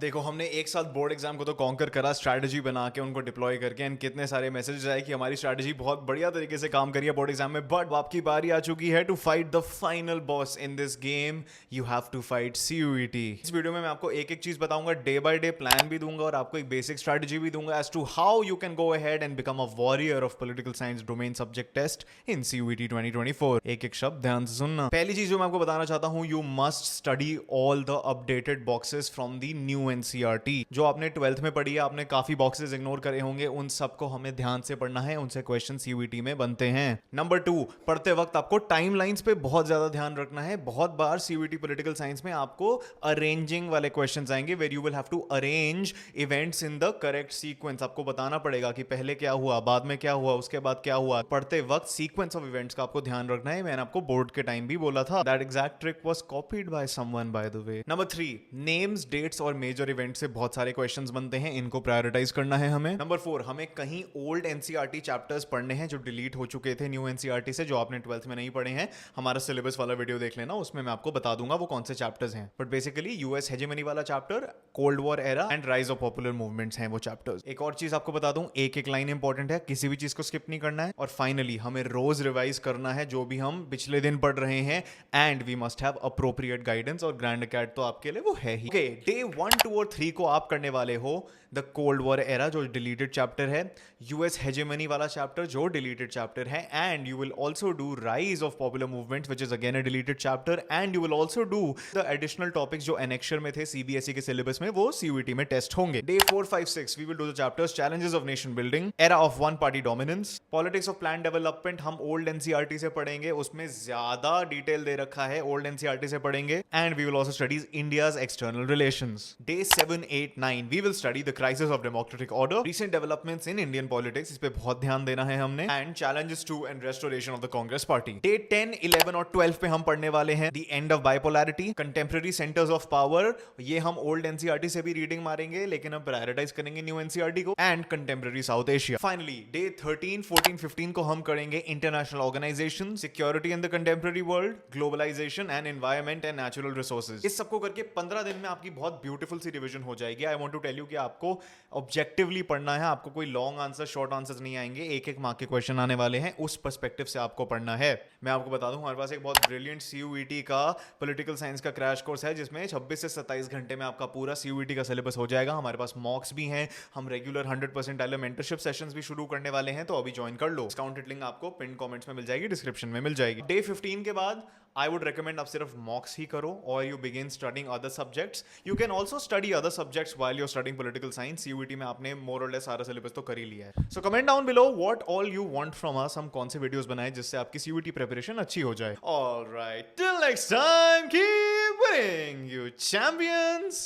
देखो हमने एक साथ बोर्ड एग्जाम को तो कॉन्कर करा, स्ट्रैटेजी बना के उनको डिप्लॉय करके, एंड कितने सारे मैसेजेस आए कि हमारी स्ट्रैटेजी बहुत बढ़िया तरीके से काम करी है बोर्ड एग्जाम में। बट आपकी बारी आ चुकी है to fight the final boss in this game. You have to fight CUET. इस वीडियो में मैं आपको एक एक चीज बताऊंगा, डे बाय डे प्लान भी दूंगा और आपको एक बेसिक स्ट्रैटेजी भी दूंगा as to how you can go ahead and become a warrior of political science domain subject test in CUET 2024। एक एक शब्द ध्यान से सुनना। पहली चीज जो मैं आपको बताना चाहता हूं, you must study all the updated boxes from the new NCERT. जो आपने 12th में पढ़ी है, आपने काफी बॉक्सेस इग्नोर करे होंगे, उन सबको हमें ध्यान से पढ़ना है, उनसे क्वेश्चन सीयूईटी में बनते हैं। नंबर 2, पढ़ते वक्त आपको टाइमलाइंस पे बहुत ज्यादा ध्यान रखना है। बहुत बार सीयूईटी पॉलिटिकल साइंस में आपको अरेंजिंग वाले क्वेश्चंस आएंगे, where you will have to arrange events in the correct sequence. आपको बताना पड़ेगा कि पहले क्या हुआ, बाद में क्या हुआ, उसके बाद क्या हुआ। पढ़ते वक्त सीक्वेंस ऑफ इवेंट्स का आपको ध्यान रखना है। मैंने आपको बोर्ड के टाइम भी बोला था। That exact trick was copied by someone by the way. Number 3, names, dates और मेजर इवेंट से बहुत सारे क्वेश्चंस बनते हैं, इनको प्रायोरिटाइज करना है हमें। नंबर 4, हमें कहीं ओल्ड एनसीईआरटी चैप्टर्स पढ़ने हैं जो डिलीट हो चुके थे न्यू एनसीईआरटी से, जो आपने 12th में नहीं पढ़े हैं। हमारा सिलेबस वाला वीडियो देख लेना, उसमें मैं आपको बता दूंगा वो कौन से चैप्टर्स हैं। बट बेसिकली यूएस हेजेमनी वाला chapter, cold war era and rise of popular movements हैं वो चैप्टर्स। एक और चीज आपको बता दूं, एक एक लाइन इंपॉर्टेंट है, किसी भी चीज को स्किप नहीं करना है। और फाइनली हमें रोज रिवाइज करना है जो भी हम पिछले दिन पढ़ रहे हैं, and we must have appropriate guidance, और ग्रैंड अकेड तो आपके लिए वो है ही। ओके, डे 1, 2 और 3 को आप करने वाले हो द कोल्ड वॉर एरा जो डिलीटेड चैप्टर है, यूएस हेजेमनी वाला चैप्टर जो डिलीटेड चैप्टर है, and you will also do rise of popular movements which is again a deleted chapter, and you will also do the additional topics जो annexure में थे CBSE के syllabus में, वो CUET में टेस्ट होंगे। Day 4, 5, 6 we will do the chapters challenges of nation building, era of one party dominance, politics of plan development. हम old NCERT से पढ़ेंगे, उसमें ज्यादा डिटेल दे रखा है, ओल्ड एनसीईआरटी से पढ़ेंगे। And we will also study India's external relations. Day 7, 8, 9 we will study the crisis of democratic order, recent developments in Indian politics, इस पे बहुत ध्यान देना है हमने, and challenges to and restoration of the Congress party. Day 10, 11 और 12 पे हम पढ़ने वाले हैं the end of bipolarity, contemporary centres of power. ये हम ओल्ड एनसीईआरटी से भी रीडिंग मारेंगे, लेकिन हम प्रायोरिटाइज करेंगे न्यू एनसीईआरटी को, and contemporary South Asia. Finally day 13, 14, 15 को हम करेंगे international organisation, security in the contemporary world, globalisation and environment and natural resources. इस सबको करके 15 दिन में आपकी बहुत ब्यूटीफुल सी रिवीजन हो जाएगी। I want to tell you कि आपको ऑब्जेक्टिवली पढ़ना है, आपको कोई लॉन्ग आंसर, शॉर्ट आंसर्स नहीं आएंगे, एक एक मार्क के क्वेश्चन आने वाले हैं, उस पर्सपेक्टिव से आपको पढ़ना है। मैं आपको बता दूं, हमारे पास एक बहुत ब्रिलियंट सीयूईटी का पॉलिटिकल साइंस का क्रैश कोर्स है, जिसमें 26 से 27 घंटे में आपका पूरा सीयूईटी का सिलेबस हो जाएगा। हमारे पास मॉक्स भी हैं, हम रेगुलर 100% मेंटरशिप सेशंस भी शुरू करने वाले हैं, तो अभी ज्वाइन कर लो। डिस्काउंटेड लिंक आपको पिन कमेंट्स में मिल जाएगी, डिस्क्रिप्शन में मिल जाएगी। डे 15 के बाद आई वुड रिकमेंड आप सिर्फ मॉक्स ही करो, और you begin studying other subjects. You can also study other subjects while you are studying political science. CUET में आपने मोर और लेस सारा सिलेबस तो कर ही लिया है। So comment down below what all you want from us, हम कौन से वीडियोस बनाए जिससे आपकी सीयूईटी प्रिपरेशन अच्छी हो जाए। Alright, till next time, keep winning you champions.